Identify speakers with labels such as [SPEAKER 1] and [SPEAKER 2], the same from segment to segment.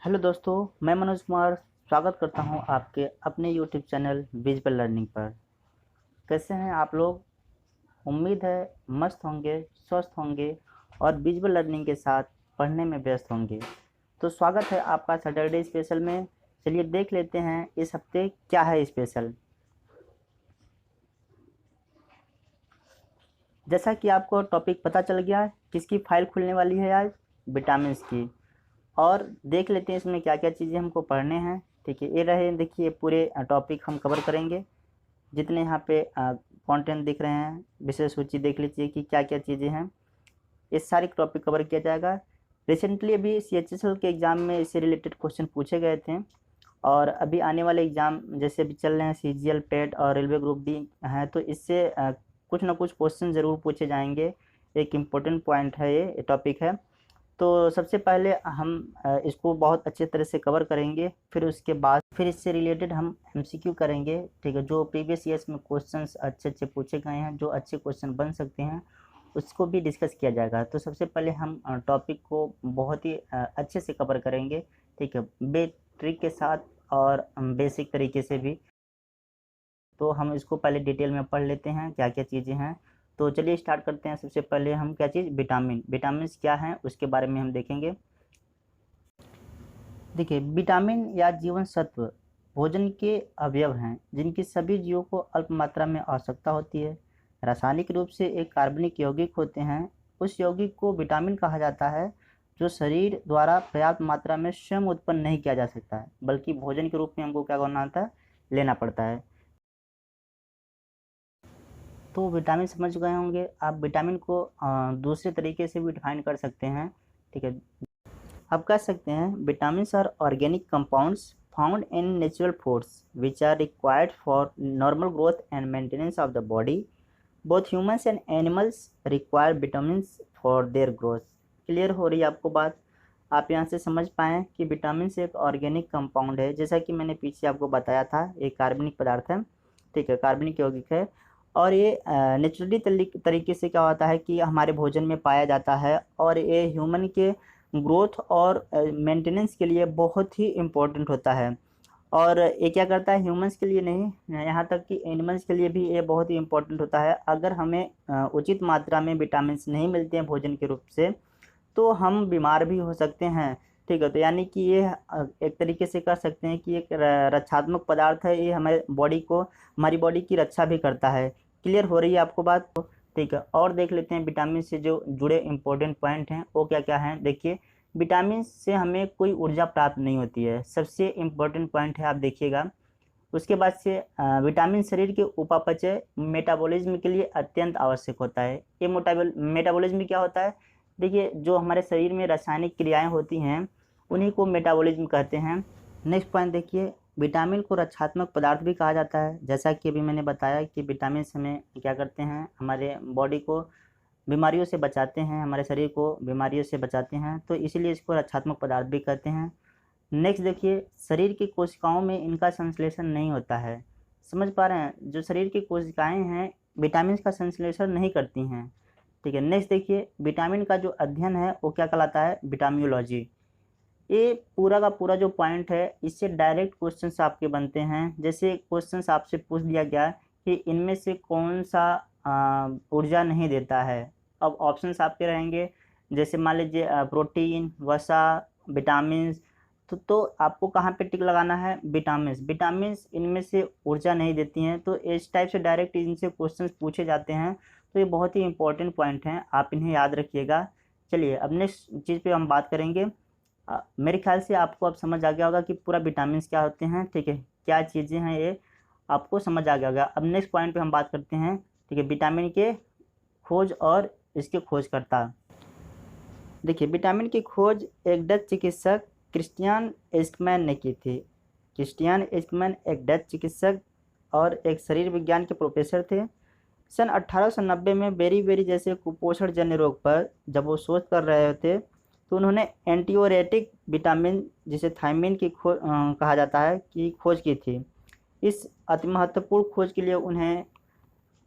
[SPEAKER 1] Hello दोस्तों, मैं मनोज कुमार स्वागत करता हूं आपके अपने यूट्यूब चैनल विजुअल लर्निंग पर। कैसे हैं आप लोग? उम्मीद है मस्त होंगे, स्वस्थ होंगे और विजुअल लर्निंग के साथ पढ़ने में व्यस्त होंगे। तो स्वागत है आपका सैटरडे स्पेशल में। चलिए देख लेते हैं इस हफ्ते क्या है स्पेशल। जैसा कि आपको टॉपिक पता चल गया है, किसकी फाइल खुलने वाली है आज? विटामिन की। और देख लेते हैं इसमें क्या क्या चीज़ें हमको पढ़ने हैं। ठीक है, ये रहे, देखिए पूरे टॉपिक हम कवर करेंगे। जितने यहाँ पे कंटेंट दिख रहे हैं, विषय सूची देख लीजिए कि क्या क्या चीज़ें हैं। इस सारे टॉपिक कवर किया जाएगा। रिसेंटली अभी CHSL के एग्ज़ाम में इससे रिलेटेड क्वेश्चन पूछे गए थे। और अभी आने वाले एग्ज़ाम जैसे अभी चल रहे हैं, CGL पेट और रेलवे ग्रुप डी हैं, तो इससे कुछ ना कुछ क्वेश्चन ज़रूर पूछे जाएंगे। एक इम्पोर्टेंट पॉइंट है, ये टॉपिक है। तो सबसे पहले हम इसको बहुत अच्छे तरह से कवर करेंगे, फिर उसके बाद फिर इससे रिलेटेड हम MCQ करेंगे। ठीक है, जो प्रीवियस ईयर्स में क्वेश्चंस अच्छे अच्छे पूछे गए हैं, जो अच्छे क्वेश्चन बन सकते हैं, उसको भी डिस्कस किया जाएगा। तो सबसे पहले हम टॉपिक को बहुत ही अच्छे से कवर करेंगे। ठीक है, बे ट्रिक के साथ और बेसिक तरीके से भी। तो हम इसको पहले डिटेल में पढ़ लेते हैं क्या क्या चीज़ें हैं। तो चलिए स्टार्ट करते हैं। सबसे पहले हम क्या चीज़, विटामिन क्या हैं उसके बारे में हम देखेंगे। देखिए, विटामिन या जीवन सत्व भोजन के अवयव हैं जिनकी सभी जीवों को अल्प मात्रा में आवश्यकता होती है। रासायनिक रूप से एक कार्बनिक यौगिक होते हैं। उस यौगिक को विटामिन कहा जाता है जो शरीर द्वारा पर्याप्त मात्रा में स्वयं उत्पन्न नहीं किया जा सकता है, बल्कि भोजन के रूप में हमको क्या करना होता है, लेना पड़ता है। तो विटामिन समझ गए होंगे आप। विटामिन को दूसरे तरीके से भी डिफाइन कर सकते हैं। ठीक है, आप कह सकते हैं vitamin are organic compounds found in natural foods which are required for normal growth and maintenance of the body. Both humans and animals require vitamin for their growth. Clear हो रही है आपको बात? आप यहाँ से समझ पाएँ कि विटामिन एक ऑर्गेनिक कंपाउंड है, जैसा कि मैंने पीछे आपको बताया था, एक कार्बनिक पदार्थ है। ठीक है, कार्बनिक यौगिक है। और ये नेचुरली तरीके से क्या होता है कि हमारे भोजन में पाया जाता है, और ये ह्यूमन के ग्रोथ और मेंटेनेंस के लिए बहुत ही इम्पोर्टेंट होता है। और ये क्या करता है, ह्यूमंस के लिए नहीं, यहाँ तक कि एनिमल्स के लिए भी ये बहुत ही इम्पोर्टेंट होता है। अगर हमें उचित मात्रा में विटामिन नहीं मिलते हैं भोजन के रूप से, तो हम बीमार भी हो सकते हैं। ठीक है, तो यानी कि ये एक तरीके से कह सकते हैं कि एक रक्षात्मक पदार्थ है। ये हमारे बॉडी को, हमारी बॉडी की रक्षा भी करता है। क्लियर हो रही है आपको बात? ठीक है, और देख लेते हैं विटामिन से जो जुड़े इम्पोर्टेंट पॉइंट हैं वो क्या क्या हैं। देखिए, विटामिन से हमें कोई ऊर्जा प्राप्त नहीं होती है, सबसे इम्पोर्टेंट पॉइंट है, आप देखिएगा। उसके बाद से विटामिन शरीर के उपापचय मेटाबॉलिज्म के लिए अत्यंत आवश्यक होता है। ये मेटाबॉलिज्म क्या होता है? देखिए, जो हमारे शरीर में रासायनिक क्रियाएं होती हैं, उन्हीं को मेटाबॉलिज्म कहते हैं। नेक्स्ट पॉइंट देखिए, विटामिन को रक्षात्मक पदार्थ भी कहा जाता है। जैसा कि अभी मैंने बताया कि विटामिन हमें क्या करते हैं, हमारे बॉडी को बीमारियों से बचाते हैं, हमारे शरीर को बीमारियों से बचाते हैं, तो इसीलिए इसको रक्षात्मक पदार्थ भी कहते हैं। नेक्स्ट देखिए, शरीर की कोशिकाओं में इनका संश्लेषण नहीं होता है। समझ पा रहे हैं? जो शरीर की कोशिकाएं हैं, विटामिन का संश्लेषण नहीं करती हैं। ठीक है, नेक्स्ट देखिए, विटामिन का जो अध्ययन है वो क्या कहलाता है, विटामियोलॉजी। ये पूरा का पूरा जो पॉइंट है, इससे डायरेक्ट क्वेश्चंस आपके बनते हैं। जैसे क्वेश्चंस आपसे पूछ दिया गया कि इनमें से कौन सा ऊर्जा नहीं देता है। अब ऑप्शंस आपके रहेंगे, जैसे मान लीजिए प्रोटीन, वसा, विटामिन। तो आपको कहाँ पे टिक लगाना है, विटामिन इनमें से ऊर्जा नहीं देती हैं। तो इस टाइप से डायरेक्ट इनसे क्वेश्चंस पूछे जाते हैं। तो ये बहुत ही इंपॉर्टेंट पॉइंट हैं, आप इन्हें याद रखिएगा। चलिए अब नेक्स्ट चीज़ पे हम बात करेंगे। मेरे ख्याल से आपको अब समझ आ गया होगा कि पूरा विटामिन क्या होते हैं। ठीक है, क्या चीज़ें हैं, ये आपको समझ आ गया होगा। अब नेक्स्ट पॉइंट पे हम बात करते हैं। ठीक है, विटामिन के खोज और इसके खोजकर्ता। देखिए, विटामिन की खोज एक डच चिकित्सक क्रिस्टियन एस्टमैन ने की थी। क्रिस्टियन एस्टमैन एक डच चिकित्सक और एक शरीर विज्ञान के प्रोफेसर थे। सन 1890 में बेरी जैसे कुपोषण जन्य रोग पर जब वो शोध कर रहे थे, तो उन्होंने एंटीओरेटिक विटामिन, जिसे थायमिन की खोज कहा जाता है, की खोज की थी। इस अति महत्वपूर्ण खोज के लिए उन्हें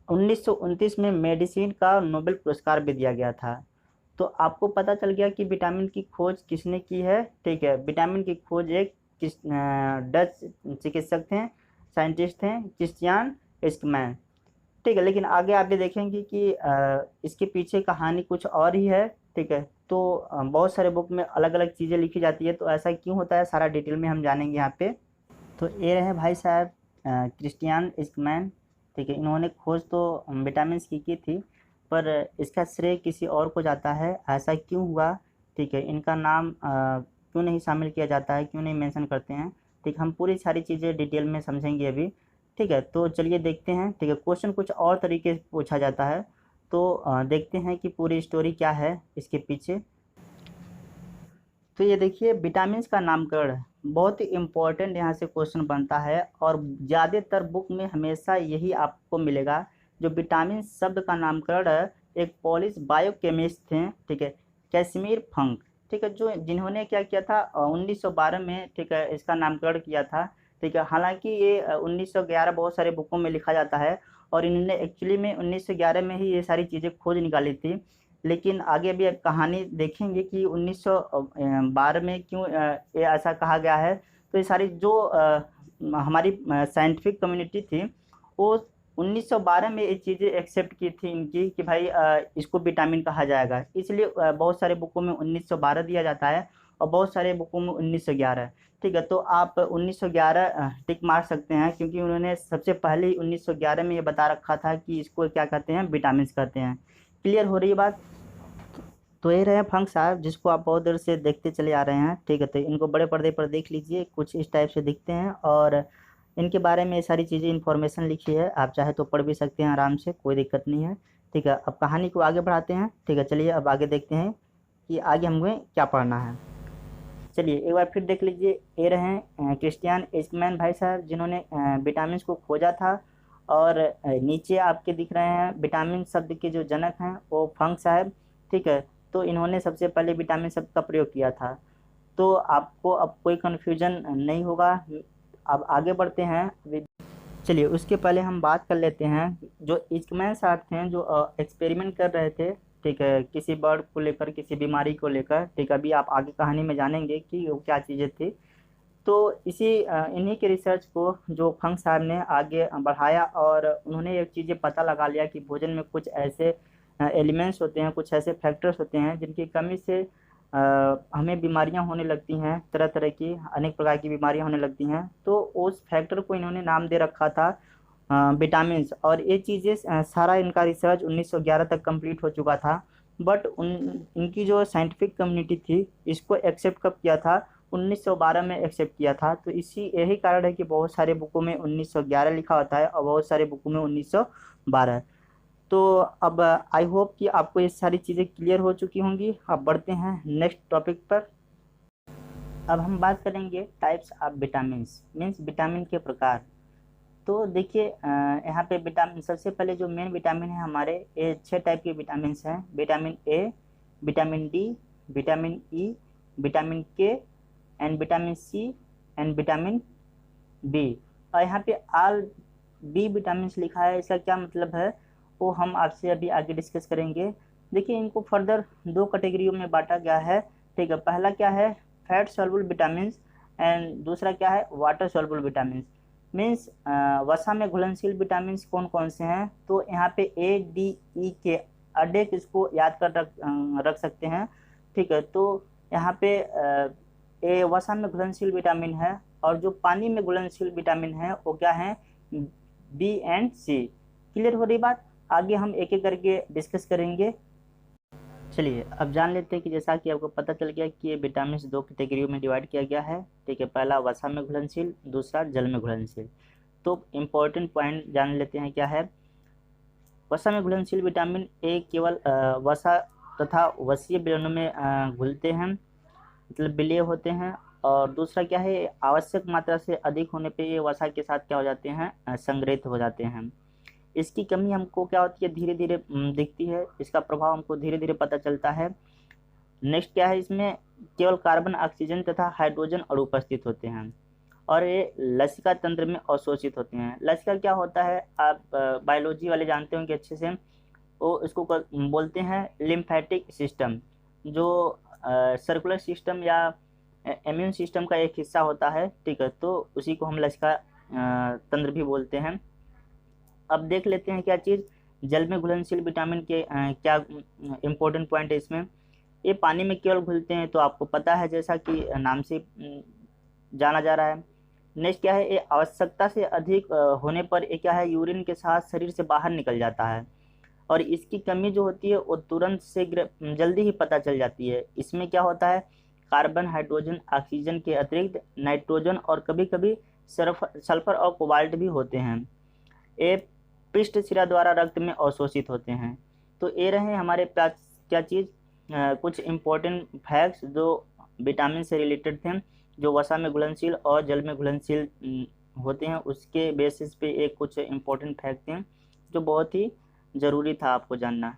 [SPEAKER 1] 1929 में मेडिसिन का नोबेल पुरस्कार भी दिया गया था। तो आपको पता चल गया कि विटामिन की खोज किसने की है। ठीक है, विटामिन की खोज एक डच चिकित्सक थे, साइंटिस्ट थे, क्रिस्टियान एस्कमैन। ठीक है, लेकिन आगे आप ये देखेंगे कि इसके पीछे कहानी कुछ और ही है। ठीक है, तो बहुत सारे बुक में अलग अलग चीज़ें लिखी जाती है, तो ऐसा क्यों होता है सारा डिटेल में हम जानेंगे यहाँ पे। तो ये रहे भाई साहब क्रिस्टियान एस्कमैन। ठीक है, इन्होंने खोज तो विटामिन की थी, पर इसका श्रेय किसी और को जाता है। ऐसा क्यों हुआ? ठीक है, इनका नाम क्यों नहीं शामिल किया जाता है, क्यों नहीं मेंशन करते हैं? ठीक, हम पूरी सारी चीज़ें डिटेल में समझेंगे अभी। ठीक है, तो चलिए देखते हैं। ठीक है, क्वेश्चन कुछ और तरीके से पूछा जाता है, तो देखते हैं कि पूरी स्टोरी क्या है इसके पीछे। तो ये देखिए, विटामिन का नामकरण बहुत ही इम्पोर्टेंट यहाँ से क्वेश्चन बनता है, और ज़्यादातर बुक में हमेशा यही आपको मिलेगा। जो विटामिन शब्द का नामकरण एक पोलिश बायोकेमिस्ट थे, ठीक है, कैसिमिर फंक। ठीक है, जो जिन्होंने क्या किया था 1912 में, ठीक है, इसका नामकरण किया था। ठीक है, हालांकि ये 1911 बहुत सारे बुकों में लिखा जाता है, और इन्होंने एक्चुअली में 1911 में ही ये सारी चीज़ें खोज निकाली थी। लेकिन आगे भी एक कहानी देखेंगे कि 1912 में क्यों ये ऐसा कहा गया है। तो ये सारी जो हमारी साइंटिफिक कम्युनिटी थी, वो 1912 में ये चीज़ें एक्सेप्ट की थी इनकी कि भाई इसको विटामिन कहा जाएगा। इसलिए बहुत सारे बुकों में 1912 दिया जाता है, और बहुत सारे बुकों में 1911। ठीक है, तो आप 1911 टिक मार सकते हैं, क्योंकि उन्होंने सबसे पहले ही 1911 में ये बता रखा था कि इसको क्या कहते हैं, विटामिन कहते हैं। क्लियर हो रही है बात? तो ये रहे फंक साहब, जिसको आप बहुत देर से देखते चले आ रहे हैं। ठीक है, तो इनको बड़े पर्दे पर देख लीजिए, कुछ इस टाइप से दिखते हैं, और इनके बारे में ये सारी चीज़ें इन्फॉर्मेशन लिखी है, आप चाहे तो पढ़ भी सकते हैं आराम से, कोई दिक्कत नहीं है। ठीक है, अब कहानी को आगे बढ़ाते हैं। ठीक है, चलिए अब आगे देखते हैं कि आगे हमें क्या पढ़ना है। चलिए एक बार फिर देख लीजिए, ये रहे क्रिस्टियान एस्कमैन भाई साहब, जिन्होंने विटामिन को खोजा था। और नीचे आपके दिख रहे हैं विटामिन शब्द के जो जनक हैं, वो फंक साहब। ठीक है, तो इन्होंने सबसे पहले विटामिन शब्द का प्रयोग किया था। तो आपको अब कोई कन्फ्यूजन नहीं होगा। अब आगे बढ़ते हैं। चलिए उसके पहले हम बात कर लेते हैं, जो एस्कमैन साहब थे, जो एक्सपेरिमेंट कर रहे थे, ठीक है, किसी बर्ड को लेकर, किसी बीमारी को लेकर। ठीक है, अभी आप आगे कहानी में जानेंगे कि वो क्या चीज़ें थी। तो इसी इन्हीं के रिसर्च को जो फंक साहब ने आगे बढ़ाया, और उन्होंने एक चीज़ें पता लगा लिया कि भोजन में कुछ ऐसे एलिमेंट्स होते हैं, कुछ ऐसे फैक्टर्स होते हैं जिनकी कमी से हमें बीमारियां होने लगती हैं, तरह तरह की अनेक प्रकार की बीमारियां होने लगती हैं। तो उस फैक्टर को इन्होंने नाम दे रखा था विटामिन्स। और ये चीज़ें सारा इनका रिसर्च 1911 तक कंप्लीट हो चुका था। बट इनकी जो साइंटिफिक कम्युनिटी थी, इसको एक्सेप्ट कब किया था? 1912 में एक्सेप्ट किया था। तो इसी यही कारण है कि बहुत सारे बुकों में 1911 लिखा होता है, और बहुत सारे बुकों में 1912। तो अब आई होप कि आपको ये सारी चीज़ें क्लियर हो चुकी होंगी। अब बढ़ते हैं नेक्स्ट टॉपिक पर। अब हम बात करेंगे types of vitamin, means vitamin के प्रकार। तो देखिए यहाँ पे विटामिन, सबसे पहले जो मेन विटामिन है हमारे, ये 6 टाइप के विटामिन हैं। Vitamin A, vitamin D, vitamin E, vitamin K, and vitamin C, and vitamin B. और यहाँ पे ऑल बी विटामिन लिखा है, इसका क्या मतलब है वो हम आपसे अभी आगे डिस्कस करेंगे। देखिए इनको फर्दर 2 कैटेगरियों में बांटा गया है। ठीक है, पहला क्या है, फैट सॉल्युबल विटामिन, एंड दूसरा क्या है, वाटर सॉल्युबल विटामिन। मीन्स वसा में घुलनशील विटामिन कौन कौन से हैं? तो यहाँ पे ए, डी, ई के अडेक, इसको याद कर रख सकते हैं। ठीक है, तो यहाँ पे ए वसा में घुलनशील विटामिन है, और जो पानी में घुलनशील विटामिन है वो क्या है, बी एंड सी। क्लियर हो रही बात? आगे हम एक एक करके डिस्कस करेंगे। चलिए अब जान लेते हैं कि जैसा कि आपको पता चल गया कि ये विटामिन 2 कैटेगरियों में डिवाइड किया गया है। ठीक है, पहला वसा में घुलनशील, दूसरा जल में घुलनशील। तो इम्पोर्टेंट पॉइंट जान लेते हैं क्या है। वसा में घुलनशील विटामिन ए केवल वसा तथा वसीय विलयनों में घुलते हैं, मतलब विलय होते हैं। और दूसरा क्या है, आवश्यक मात्रा से अधिक होने पे ये वसा के साथ क्या हो जाते हैं, संग्रहित हो जाते हैं। इसकी कमी हमको क्या होती है, धीरे धीरे दिखती है, इसका प्रभाव हमको धीरे धीरे पता चलता है। नेक्स्ट क्या है, इसमें केवल कार्बन, ऑक्सीजन तथा हाइड्रोजन अणु उपस्थित होते हैं, और ये लसिका तंत्र में अवशोषित होते हैं। लसिका क्या होता है, आप बायोलॉजी वाले जानते होंगे अच्छे से। वो इसको बोलते हैं लिम्फेटिक सिस्टम। जो सर्कुलर सिस्टम या इम्यून सिस्टम का एक हिस्सा होता है, ठीक है, तो उसी को हम लसिका तंत्र भी बोलते हैं। अब देख लेते हैं क्या चीज़, जल में घुलनशील विटामिन के क्या इम्पोर्टेंट पॉइंट है इसमें। ये पानी में केवल घुलते हैं, तो आपको पता है जैसा कि नाम से जाना जा रहा है। नेक्स्ट क्या है, ये आवश्यकता से अधिक होने पर ये क्या है, यूरिन के साथ शरीर से बाहर निकल जाता है, और इसकी कमी जो होती है वो तुरंत से जल्दी ही पता चल जाती है। इसमें क्या होता है, कार्बन, हाइड्रोजन, ऑक्सीजन के अतिरिक्त नाइट्रोजन और कभी कभी सल्फर और कोबाल्ट भी होते हैं। ये पृष्ठ शिरा द्वारा रक्त में अवशोषित होते हैं। तो ये रहे हमारे पास क्या चीज़, कुछ इम्पोर्टेंट फैक्ट्स जो विटामिन से रिलेटेड थे, जो वसा में घुलनशील और जल में घुलनशील होते हैं, उसके बेसिस पे एक कुछ इम्पोर्टेंट फैक्ट थे जो बहुत ही ज़रूरी था आपको जानना।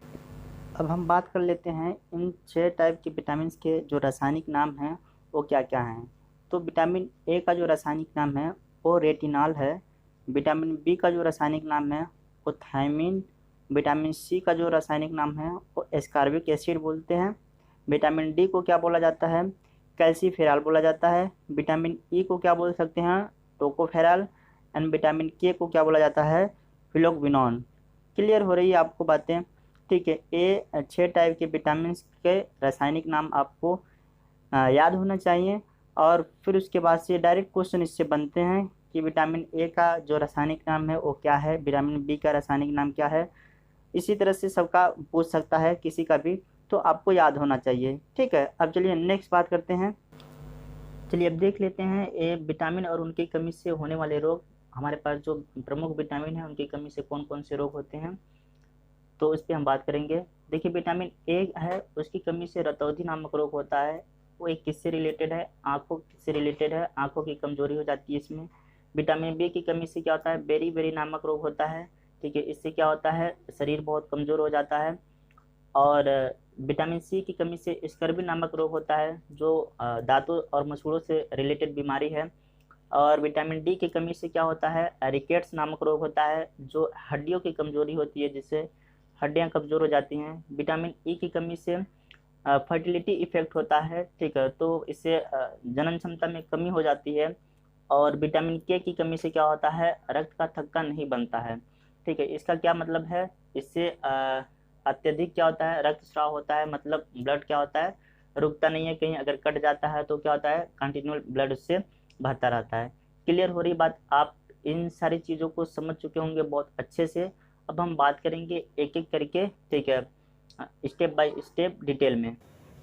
[SPEAKER 1] अब हम बात कर लेते हैं इन 6 टाइप के विटामिन के जो रासायनिक नाम हैं वो क्या क्या हैं। तो विटामिन ए का जो रासायनिक नाम है वो रेटिनॉल है। विटामिन बी का जो रासायनिक नाम है वो थायमिन। विटामिन सी का जो रासायनिक नाम है वो एस्कॉर्बिक एसिड बोलते हैं। विटामिन डी को क्या बोला जाता है, कैल्सीफेरॉल बोला जाता है। विटामिन ई को क्या बोल सकते हैं, टोकोफेरॉल। एंड विटामिन के को क्या बोला जाता है, फिलोक्विनोन। क्लियर हो रही है आपको बातें, ठीक है। ये 6 टाइप के विटामिन के रासायनिक नाम आपको याद होना चाहिए, और फिर उसके बाद से डायरेक्ट क्वेश्चन इससे बनते हैं कि विटामिन ए का जो रासायनिक नाम है वो क्या है, विटामिन बी का रासायनिक नाम क्या है। इसी तरह से सबका पूछ सकता है किसी का भी, तो आपको याद होना चाहिए, ठीक है। अब चलिए नेक्स्ट बात करते हैं। चलिए अब देख लेते हैं ये विटामिन और उनकी कमी से होने वाले रोग। हमारे पास जो प्रमुख विटामिन है उनकी कमी से कौन कौन से रोग होते हैं, तो इस पर हम बात करेंगे। देखिए विटामिन ए है, उसकी कमी से रतौंधी नामक रोग होता है। वो एक किससे रिलेटेड है, आँखों से रिलेटेड है, आँखों की कमजोरी हो जाती है इसमें। विटामिन बी की कमी से क्या होता है, बेरी बेरी नामक रोग होता है, ठीक है। इससे क्या होता है, शरीर बहुत कमज़ोर हो जाता है। और विटामिन सी की कमी से स्कर्वी नामक रोग होता है, जो दांतों और मसूड़ों से रिलेटेड बीमारी है। और विटामिन डी की कमी से क्या होता है, रिकेट्स नामक रोग होता है, जो हड्डियों की कमजोरी होती है, जिससे हड्डियां कमज़ोर हो जाती हैं। विटामिन ई की कमी से फर्टिलिटी इफेक्ट होता है, ठीक है, तो इससे जनन क्षमता में कमी हो जाती है। और विटामिन के की कमी से क्या होता है, रक्त का थक्का नहीं बनता है, ठीक है। इसका क्या मतलब है, इससे अत्यधिक क्या होता है, रक्तस्राव होता है, मतलब ब्लड क्या होता है, रुकता नहीं है, कहीं अगर कट जाता है तो क्या होता है, कंटिन्यूअल ब्लड उससे बहता रहता है। क्लियर हो रही बात, आप इन सारी चीज़ों को समझ चुके होंगे बहुत अच्छे से। अब हम बात करेंगे एक एक करके, ठीक है, स्टेप बाय स्टेप डिटेल में।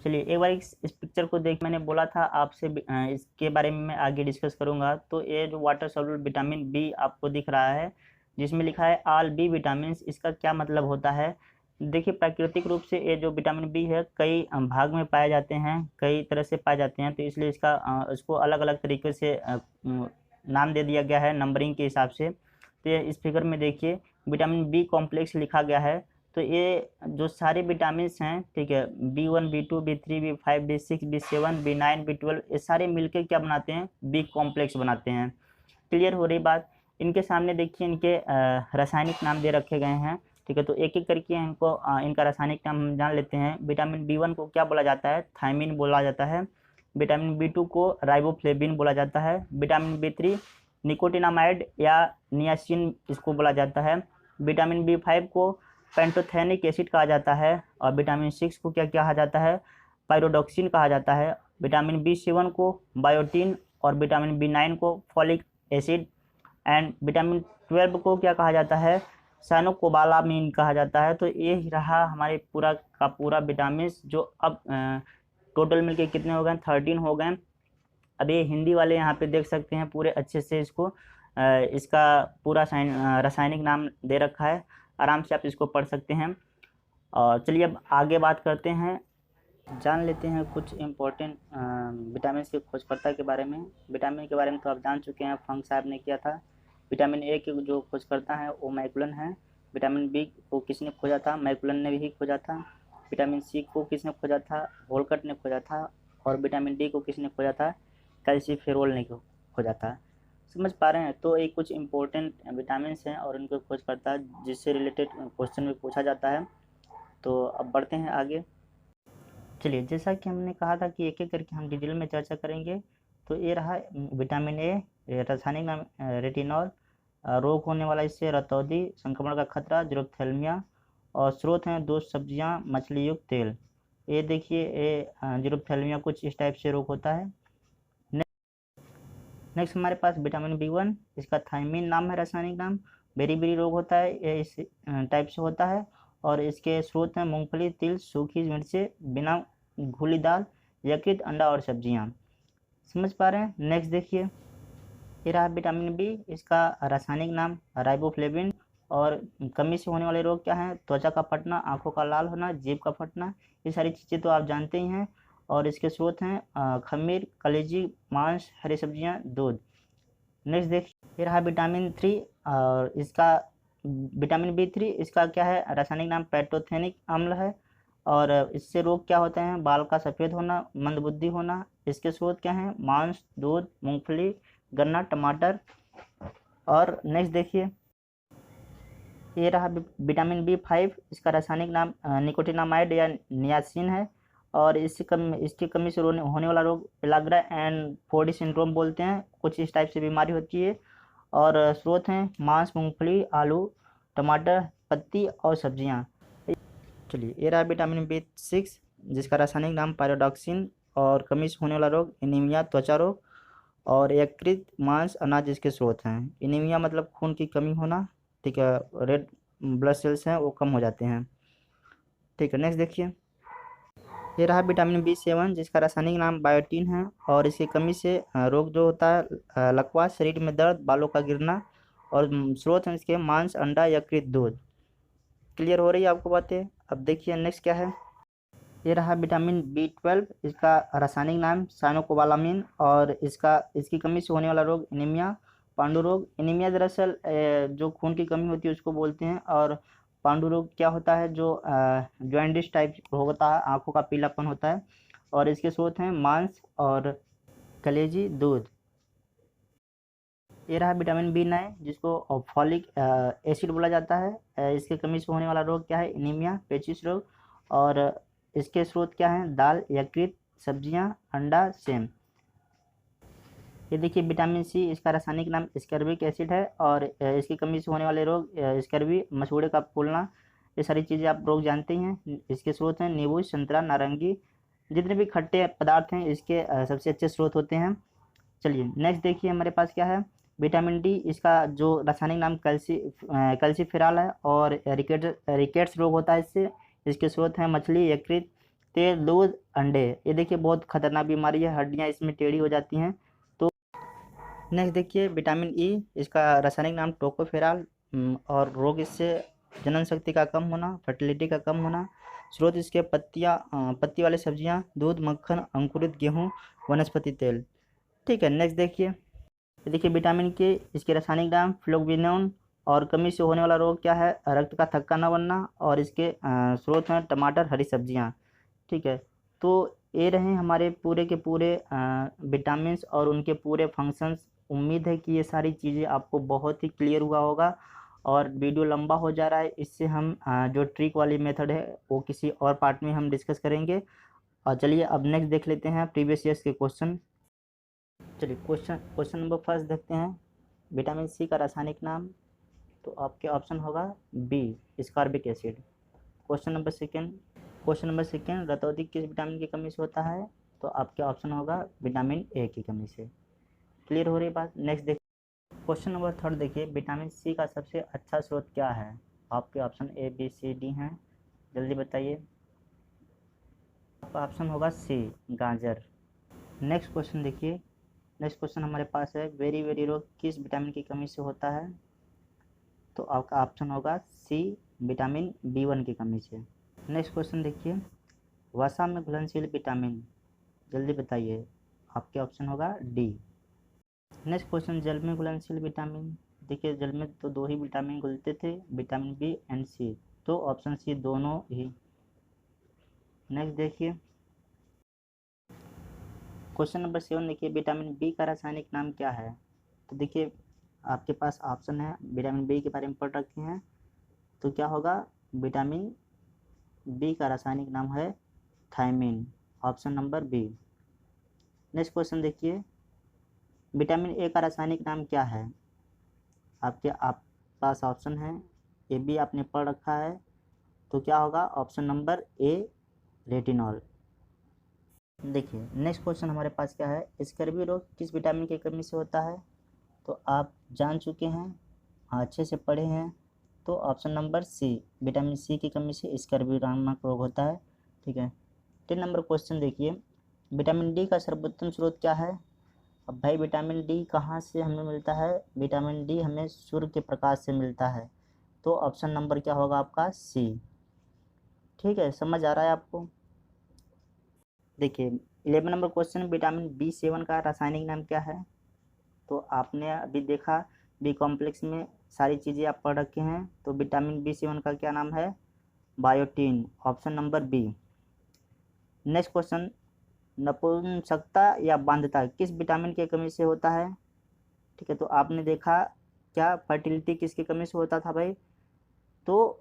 [SPEAKER 1] चलिए एक बार इस पिक्चर को देख, मैंने बोला था आपसे इसके बारे में मैं आगे डिस्कस करूंगा। तो ये जो वाटर सॉल्युबल विटामिन बी आपको दिख रहा है, जिसमें लिखा है ऑल बी विटामिन, इसका क्या मतलब होता है। देखिए प्राकृतिक रूप से ये जो विटामिन बी है कई भाग में पाए जाते हैं, कई तरह से पाए जाते हैं, तो इसलिए इसको अलग अलग तरीके से नाम दे दिया गया है नंबरिंग के हिसाब से। तो ये इस फिगर में देखिए विटामिन बी कॉम्प्लेक्स लिखा गया है। तो ये जो सारे विटामिन हैं, ठीक है, B1, B2, B3, B5, B6, B7, B9, B12, ये सारे मिलकर क्या बनाते हैं, बी कॉम्प्लेक्स बनाते हैं। क्लियर हो रही बात। इनके सामने देखिए इनके रासायनिक नाम दे रखे गए हैं, ठीक है। तो एक एक करके इनको इनका रासायनिक नाम हम जान लेते हैं। विटामिन B1 को क्या बोला जाता है, थायमिन बोला जाता है। विटामिन B2 को राइबोफ्लेविन बोला जाता है। विटामिन B3 निकोटिनामाइड या नियासिन इसको बोला जाता है। विटामिन B5 को पेंटोथेनिक एसिड कहा जाता है। और विटामिन 6 को क्या कहा जाता है, पायरोडॉक्सिन कहा जाता है। विटामिन B7 को बायोटीन, और विटामिन B9 को फॉलिक एसिड। एंड विटामिन 12 को क्या कहा जाता है, साइनोकोबालामीन कहा जाता है। तो ये रहा हमारे पूरा का पूरा विटामिन, जो अब टोटल मिलके कितने हो गए, 13 हो गए। अब ये हिंदी वाले यहाँ पे देख सकते हैं पूरे अच्छे से इसको इसका पूरा रासायनिक नाम दे रखा है, आराम से आप इसको पढ़ सकते हैं। और चलिए अब आगे बात करते हैं, जान लेते हैं कुछ इम्पोर्टेंट विटामिन के खोजकर्ता के बारे में। विटामिन के बारे में तो आप जान चुके हैं, फंक साहब ने किया था। विटामिन ए के जो खोजकर्ता है वो मैकुलन है। विटामिन बी को किसने खोजा था, मैकुलन ने भी खोजा था। विटामिन सी को किसने खोजा था, वोलकट ने खोजा था। और विटामिन डी को किसने खोजा था, कैल्सीफेरोल ने खोजा था। समझ पा रहे हैं। तो ये कुछ इम्पोर्टेंट विटामिन हैं और उनके खोजकर्ता जिससे रिलेटेड क्वेश्चन में पूछा जाता है। तो अब बढ़ते हैं आगे। चलिए, जैसा कि हमने कहा था कि एक एक करके हम डिटेल में चर्चा करेंगे। तो ये रहा विटामिन ए, रासायनिक नाम रेटिनॉल, रोग होने वाला इससे रतौंधी, संक्रमण का खतरा जीरोप्थेल्मिया, और स्रोत हैं दो सब्जियां, मछली युक्त तेल। ये देखिए, ये जीरोप्थेल्मिया कुछ इस टाइप से रोग होता है। नेक्स्ट हमारे पास विटामिन बी1, इसका थायमीन नाम है, रासायनिक नाम। बेरी रोग होता है, ये इस टाइप से होता है। और इसके स्रोत हैं मूंगफली, तिल, सूखी मिर्चें, बिना घुली दाल, यकृत, अंडा और सब्जियां। समझ पा रहे हैं? नेक्स्ट देखिए, ये रहा विटामिन बी, इसका रासायनिक नाम राइबोफ्लेविन। और कमी से होने वाले रोग क्या हैं? त्वचा का फटना, आंखों का लाल होना, जीभ का फटना। ये सारी चीज़ें तो आप जानते ही हैं। और इसके स्रोत हैं खमीर, कलेजी, मांस, हरी सब्जियां, दूध। नेक्स्ट देखिए, ये रहा विटामिन 3, और इसका विटामिन बी3, इसका क्या है? रासायनिक नाम पैंटोथेनिक अम्ल है। और इससे रोग क्या होते हैं? बाल का सफ़ेद होना, मंदबुद्धि होना। इसके स्रोत क्या हैं? मांस, दूध, मूंगफली, गन्ना, टमाटर। और नेक्स्ट देखिए, ये रहा विटामिन बी5, इसका रासायनिक नाम निकोटिनामाइड या नियासिन है। और इसकी कमी से होने वाला रोग पेलाग्रा एंड फोडी सिंड्रोम बोलते हैं, कुछ इस टाइप से बीमारी होती है। और स्रोत हैं मांस, मूंगफली, आलू, टमाटर, पत्ती और सब्जियां। चलिए, ये रहा विटामिन बी6, जिसका रासायनिक नाम पायरोडॉक्सिन। और कमी से होने वाला रोग एनीमिया, त्वचा रोग। और यकृत, मांस, अनाज इसके स्रोत हैं। एनीमिया मतलब खून की कमी होना, ठीक है, रेड ब्लड सेल्स हैं वो कम हो जाते हैं। ठीक है, नेक्स्ट देखिए, ये रहा विटामिन बी7, जिसका रासायनिक नाम बायोटीन है। और इसकी कमी से रोग जो होता है लकवा, शरीर में दर्द, बालों का गिरना। और स्रोत हैं इसके मांस, अंडा, यकृत, दूध। क्लियर हो रही है आपको बातें? अब देखिए नेक्स्ट क्या है, ये रहा विटामिन बी12, इसका रासायनिक नाम साइनोकोबालामिन। और इसकी कमी से होने वाला रोग एनीमिया, पांडु रोग। एनीमिया दरअसल जो खून की कमी होती है उसको बोलते हैं। और पांडु रोग क्या होता है? जो जॉइंडिस टाइप होता है, आंखों का पीलापन होता है। और इसके स्रोत हैं मांस और कलेजी, दूध। ये रहा विटामिन बी9, जिसको फॉलिक एसिड बोला जाता है। इसके कमी से होने वाला रोग क्या है? एनीमिया, पेचिस रोग। और इसके स्रोत क्या हैं? दाल, यकृत, सब्जियां, अंडा, सेम। ये देखिए विटामिन सी, इसका रासायनिक नाम स्कर्बिक एसिड है। और इसकी कमी से होने वाले रोग स्कर्बी, मसूड़े का फूलना। ये सारी चीज़ें आप रोग जानते ही हैं। इसके स्रोत हैं नींबू, संतरा, नारंगी। जितने भी खट्टे पदार्थ हैं इसके सबसे अच्छे स्रोत होते हैं। चलिए नेक्स्ट देखिए, हमारे पास क्या है? विटामिन डी, इसका जो रासायनिक नाम कैल्सीफेरॉल है। और रिकेट्स रोग होता है इससे। इसके स्रोत हैं मछली, यकृत, तेल, दूध, अंडे। ये देखिए बहुत खतरनाक बीमारी है, हड्डियाँ इसमें टेढ़ी हो जाती हैं। तो नेक्स्ट देखिए विटामिन ई, इसका रासायनिक नाम टोकोफेरॉल। और रोग इससे जनन शक्ति का कम होना, फर्टिलिटी का कम होना। स्रोत इसके पत्ती वाले सब्जियां, दूध, मक्खन, अंकुरित गेहूँ, वनस्पति तेल। ठीक है, नेक्स्ट देखिए विटामिन के, इसके रासायनिक नाम फ्लोग्विनोन। और कमी से होने वाला रोग क्या है? रक्त का थक्का न बनना। और इसके स्रोत हैं टमाटर, हरी सब्जियां। ठीक है, तो ये रहे हमारे पूरे के पूरे विटामिन्स और उनके पूरे फंक्शंस। उम्मीद है कि ये सारी चीज़ें आपको बहुत ही क्लियर हुआ होगा। और वीडियो लंबा हो जा रहा है, इससे हम जो ट्रिक वाली मेथड है वो किसी और पार्ट में हम डिस्कस करेंगे। और चलिए अब नेक्स्ट देख लेते हैं प्रीवियस ईयर्स के क्वेश्चन। चलिए क्वेश्चन नंबर फर्स्ट देखते हैं। विटामिन सी का रासायनिक नाम, तो आपके ऑप्शन होगा B, ascorbic acid. Question number second, रतौंधी किस विटामिन की कमी से होता है? तो आपके ऑप्शन होगा विटामिन ए की कमी से। क्लियर हो रही बात? नेक्स्ट देखिए, क्वेश्चन नंबर थर्ड देखिए, विटामिन सी का सबसे अच्छा स्रोत क्या है? आपके option A, B, C, D हैं, जल्दी बताइए। आपका ऑप्शन होगा सी, गाजर। नेक्स्ट क्वेश्चन देखिए, नेक्स्ट क्वेश्चन हमारे पास है, वेरी रोग किस विटामिन की कमी से होता है? तो आपका ऑप्शन होगा सी, विटामिन बी1 की कमी से। नेक्स्ट क्वेश्चन देखिए, वसा में घुलनशील विटामिन, जल्दी बताइए। आपके ऑप्शन होगा डी। नेक्स्ट क्वेश्चन, जल में घुलनशील विटामिन। देखिए जल में तो दो ही विटामिन घुलते थे, विटामिन बी एंड सी। तो ऑप्शन सी दोनों ही। नेक्स्ट देखिए, क्वेश्चन नंबर 7 देखिए, विटामिन बी का रासायनिक नाम क्या है? तो देखिए आपके पास ऑप्शन है, विटामिन बी के बारे में पढ़ रखे हैं। तो क्या होगा? विटामिन बी का रासायनिक नाम है थायमिन, option number B. Next question देखिए, विटामिन ए का रासायनिक नाम क्या है? आप पास ऑप्शन है, ये भी आपने पढ़ रखा है, तो क्या होगा? Option number A, retinol. देखिए नेक्स्ट क्वेश्चन हमारे पास क्या है, स्कर्वी रोग किस विटामिन की कमी से होता है? तो आप जान चुके हैं, अच्छे से पढ़े हैं, तो option number C, vitamin C की कमी से स्कर्वी नामक रोग होता है। ठीक है, 10 नंबर क्वेश्चन देखिए, विटामिन डी का सर्वोत्तम स्रोत क्या है? अब भाई विटामिन डी कहाँ से हमें मिलता है? विटामिन डी हमें सूर्य के प्रकाश से मिलता है, तो ऑप्शन नंबर क्या होगा आपका? सी। ठीक है, समझ आ रहा है आपको? देखिए 11 नंबर क्वेश्चन, विटामिन B7 का रासायनिक नाम क्या है? तो आपने अभी देखा, बी कॉम्प्लेक्स में सारी चीज़ें आप पढ़ रखे हैं, तो विटामिन B7 का क्या नाम है? Biotin, option number B. Next question, नपुंसकता या बांधता किस विटामिन की कमी से होता है? ठीक है, तो आपने देखा क्या फर्टिलिटी किसकी कमी से होता था भाई? तो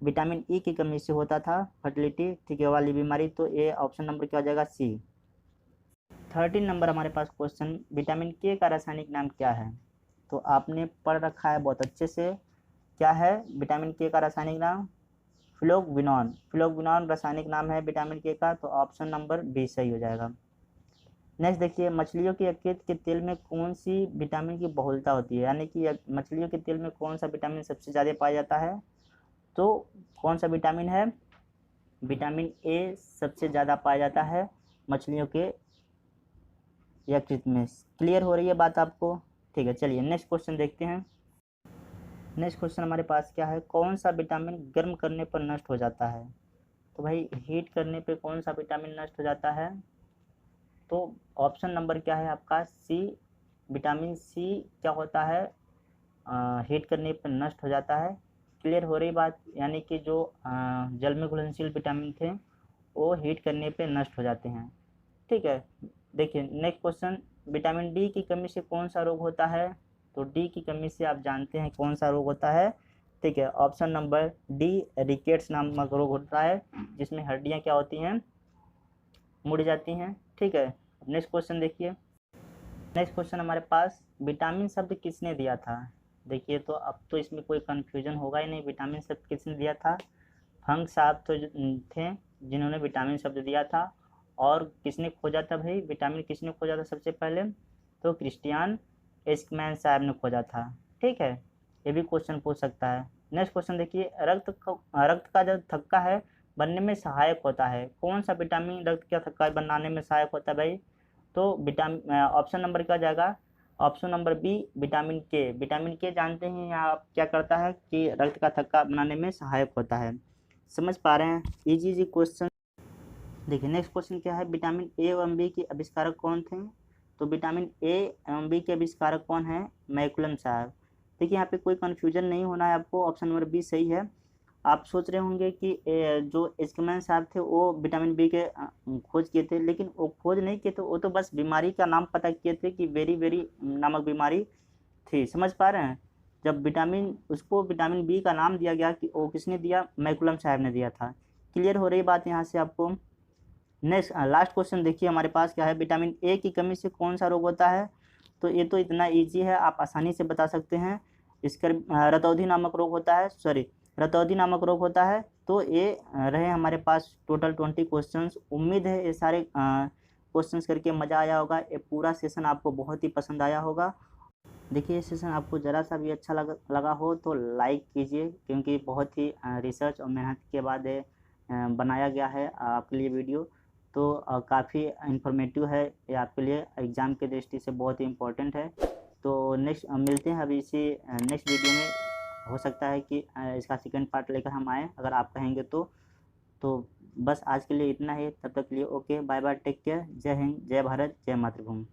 [SPEAKER 1] विटामिन ई की कमी से होता था फर्टिलिटी, ठीक है, वाली बीमारी, तो ये ऑप्शन नंबर क्या हो जाएगा? सी। 13 नंबर हमारे पास क्वेश्चन, विटामिन के का रासायनिक नाम क्या है? तो आपने पढ़ रखा है बहुत अच्छे से, क्या है विटामिन के का रासायनिक नाम? फिलोक्विनोन। फिलोक्विनोन रासायनिक नाम है विटामिन के का, तो ऑप्शन नंबर बी सही हो जाएगा। नेक्स्ट देखिए, मछलियों के यकृत के तेल में कौन सी विटामिन की बहुलता होती है? यानी कि मछलियों के तेल में कौन सा विटामिन सबसे ज़्यादा पाया जाता है? तो कौन सा विटामिन है? विटामिन ए सबसे ज़्यादा पाया जाता है मछलियों के यकृत में। क्लियर हो रही है बात आपको? ठीक है, चलिए नेक्स्ट क्वेश्चन देखते हैं। नेक्स्ट क्वेश्चन हमारे पास क्या है, कौन सा विटामिन गर्म करने पर नष्ट हो जाता है? तो भाई हीट करने पे कौन सा विटामिन नष्ट हो जाता है? तो ऑप्शन नंबर क्या है आपका? सी, विटामिन सी क्या होता है? हीट करने पर नष्ट हो जाता है। क्लियर हो रही बात? यानी कि जो जल में घुलनशील विटामिन थे वो हीट करने पे नष्ट हो जाते हैं। ठीक है, देखिए नेक्स्ट क्वेश्चन, विटामिन डी की कमी से कौन सा रोग होता है? तो डी की कमी से आप जानते हैं कौन सा रोग होता है। ठीक है, ऑप्शन नंबर डी, रिकेट्स नामक रोग होता है, जिसमें हड्डियां क्या होती हैं? मुड़ जाती हैं। ठीक है, नेक्स्ट क्वेश्चन देखिए। नेक्स्ट क्वेश्चन हमारे पास, विटामिन शब्द किसने दिया था? देखिए तो अब तो इसमें कोई कन्फ्यूजन होगा ही नहीं, विटामिन शब्द किसने दिया था? फंक साहब तो थे जिन्होंने विटामिन शब्द दिया था। और किसने खोजा था भाई विटामिन, किसने खोजा था सबसे पहले? तो क्रिस्टियन एस्कमैन साहब ने खोजा था। ठीक है, ये भी क्वेश्चन पूछ सकता है। नेक्स्ट क्वेश्चन देखिए, रक्त का जो थक्का है बनने में सहायक होता है, कौन सा विटामिन रक्त का थक्का बनाने में सहायक होता है भाई? तो विटामिन, ऑप्शन नंबर क्या जाएगा? ऑप्शन नंबर बी, विटामिन के। विटामिन के जानते हैं आप क्या करता है कि रक्त का थक्का बनाने में सहायक होता है। समझ पा रहे हैं? Easy question. देखिए नेक्स्ट क्वेश्चन क्या है, विटामिन ए एवं बी के आविष्कारक कौन थे? तो विटामिन ए एवं बी के आविष्कारक कौन है? मैकुलम साहब। देखिए यहाँ पे कोई कन्फ्यूजन नहीं होना है आपको, ऑप्शन नंबर बी सही है। आप सोच रहे होंगे कि जो एस्कमैन साहब थे वो विटामिन बी के खोज किए थे, लेकिन वो खोज नहीं किए थे, वो तो बस बीमारी का नाम पता किए थे कि वेरी वेरी नामक बीमारी थी। समझ पा रहे हैं? जब उसको विटामिन बी का नाम दिया गया कि वो किसने दिया? मैकुलम साहब ने दिया था। क्लियर हो रही बात यहाँ से आपको? नेक्स्ट लास्ट क्वेश्चन देखिए हमारे पास क्या है, विटामिन ए की कमी से कौन सा रोग होता है? तो ये तो इतना ईजी है, आप आसानी से बता सकते हैं। इसका रतौंधी नामक रोग होता है, रतौंधी नामक रोग होता है। तो ये रहे हमारे पास टोटल 20 क्वेश्चंस। उम्मीद है ये सारे क्वेश्चंस करके मज़ा आया होगा, ये पूरा सेशन आपको बहुत ही पसंद आया होगा। देखिए ये सेशन आपको ज़रा सा भी अच्छा लगा हो तो लाइक कीजिए, क्योंकि बहुत ही रिसर्च और मेहनत के बाद बनाया गया है आपके लिए वीडियो। तो काफ़ी इन्फॉर्मेटिव है ये आपके लिए, एग्ज़ाम के दृष्टि से बहुत ही इम्पोर्टेंट है। तो नेक्स्ट मिलते हैं अभी इसी नेक्स्ट वीडियो में। हो सकता है कि इसका सेकंड पार्ट लेकर हम आएँ, अगर आप कहेंगे तो बस आज के लिए इतना ही। तब तक के लिए okay, bye bye, take care, जय हिंद, जय भारत, जय मातृभूमि।